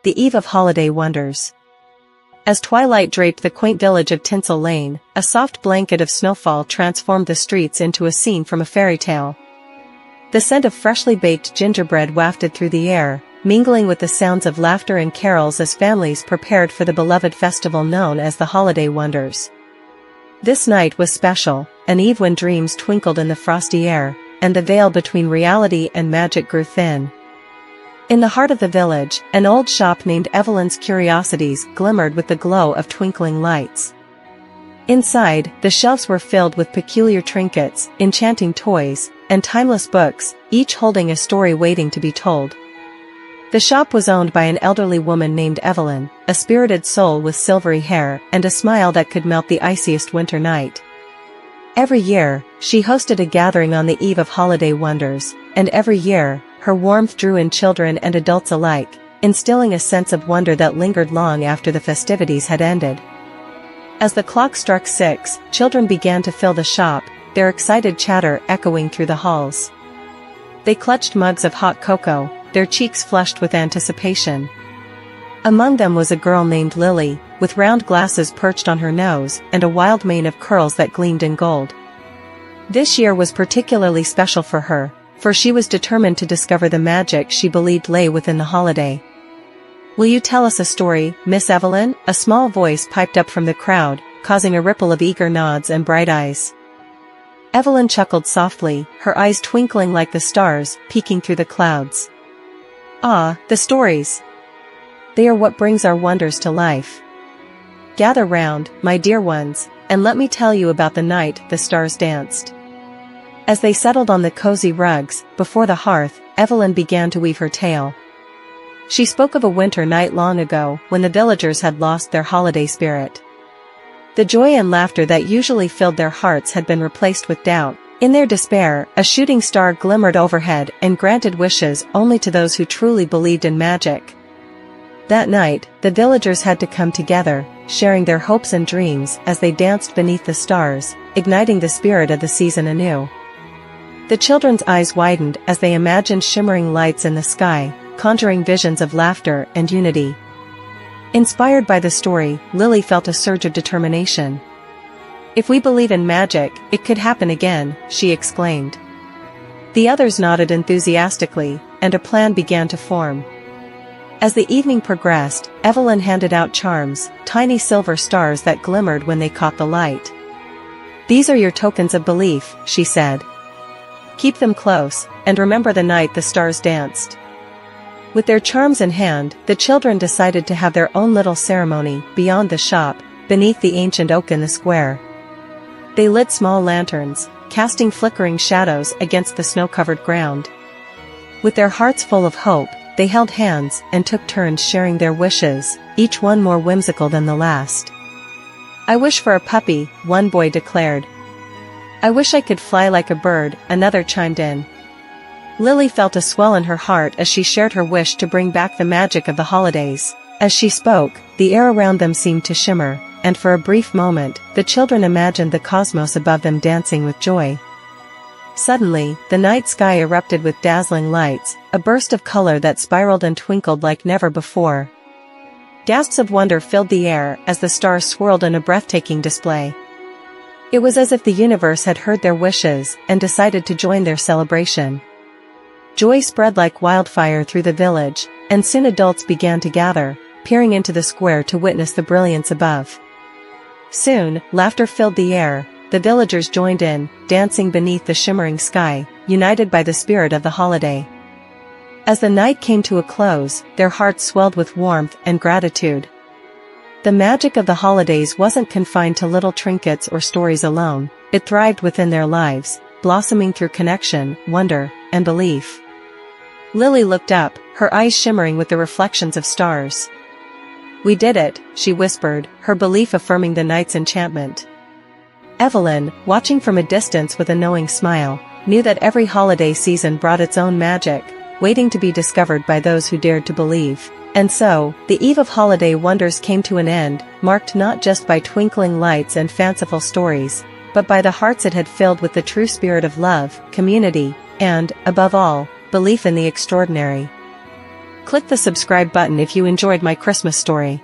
the eve of holiday wonders. As twilight draped the quaint village of Tinsel Lane, a soft blanket of snowfall transformed the streets into a scene from a fairy tale. The scent of freshly baked gingerbread wafted through the air, mingling with the sounds of laughter and carols as families prepared for the beloved festival known as the Holiday Wonders. This night was special, an eve when dreams twinkled in the frosty air, and the veil between reality and magic grew thin. In the heart of the village, an old shop named Evelyn's Curiosities glimmered with the glow of twinkling lights. Inside, the shelves were filled with peculiar trinkets, enchanting toys, and timeless books, each holding a story waiting to be told. The shop was owned by an elderly woman named Evelyn, a spirited soul with silvery hair and a smile that could melt the iciest winter night. Every year, she hosted a gathering on the eve of holiday wonders, and every year, her warmth drew in children and adults alike, instilling a sense of wonder that lingered long after the festivities had ended. As the clock struck 6, children began to fill the shop, their excited chatter echoing through the halls. They clutched mugs of hot cocoa, their cheeks flushed with anticipation. Among them was a girl named Lily, with round glasses perched on her nose and a wild mane of curls that gleamed in gold. This year was particularly special for her, for she was determined to discover the magic she believed lay within the holiday. "Will you tell us a story, Miss Evelyn?" a small voice piped up from the crowd, causing a ripple of eager nods and bright eyes. Evelyn chuckled softly, her eyes twinkling like the stars, peeking through the clouds. "Ah, the stories! They are what brings our wonders to life. Gather round, my dear ones, and let me tell you about the night the stars danced." As they settled on the cozy rugs, before the hearth, Evelyn began to weave her tale. She spoke of a winter night long ago, when the villagers had lost their holiday spirit. The joy and laughter that usually filled their hearts had been replaced with doubt. In their despair, a shooting star glimmered overhead and granted wishes only to those who truly believed in magic. That night, the villagers had to come together, sharing their hopes and dreams as they danced beneath the stars, igniting the spirit of the season anew. The children's eyes widened as they imagined shimmering lights in the sky, conjuring visions of laughter and unity. Inspired by the story, Lily felt a surge of determination. "If we believe in magic, it could happen again," she exclaimed. The others nodded enthusiastically, and a plan began to form. As the evening progressed, Evelyn handed out charms, tiny silver stars that glimmered when they caught the light. "These are your tokens of belief," she said. "Keep them close, and remember the night the stars danced." With their charms in hand, the children decided to have their own little ceremony, beyond the shop, beneath the ancient oak in the square. They lit small lanterns, casting flickering shadows against the snow-covered ground. With their hearts full of hope, they held hands and took turns sharing their wishes, each one more whimsical than the last. "I wish for a puppy," one boy declared. "I wish I could fly like a bird," another chimed in. Lily felt a swell in her heart as she shared her wish to bring back the magic of the holidays. As she spoke, the air around them seemed to shimmer, and for a brief moment, the children imagined the cosmos above them dancing with joy. Suddenly, the night sky erupted with dazzling lights, a burst of color that spiraled and twinkled like never before. Gasps of wonder filled the air as the stars swirled in a breathtaking display. It was as if the universe had heard their wishes and decided to join their celebration. Joy spread like wildfire through the village, and soon adults began to gather, peering into the square to witness the brilliance above. Soon, laughter filled the air, the villagers joined in, dancing beneath the shimmering sky, united by the spirit of the holiday. As the night came to a close, their hearts swelled with warmth and gratitude. The magic of the holidays wasn't confined to little trinkets or stories alone, it thrived within their lives, blossoming through connection, wonder, and belief. Lily looked up, her eyes shimmering with the reflections of stars. "We did it," she whispered, her belief affirming the night's enchantment. Evelyn, watching from a distance with a knowing smile, knew that every holiday season brought its own magic, waiting to be discovered by those who dared to believe. And so, the eve of holiday wonders came to an end, marked not just by twinkling lights and fanciful stories, but by the hearts it had filled with the true spirit of love, community, and, above all, belief in the extraordinary. Click the subscribe button if you enjoyed my Christmas story.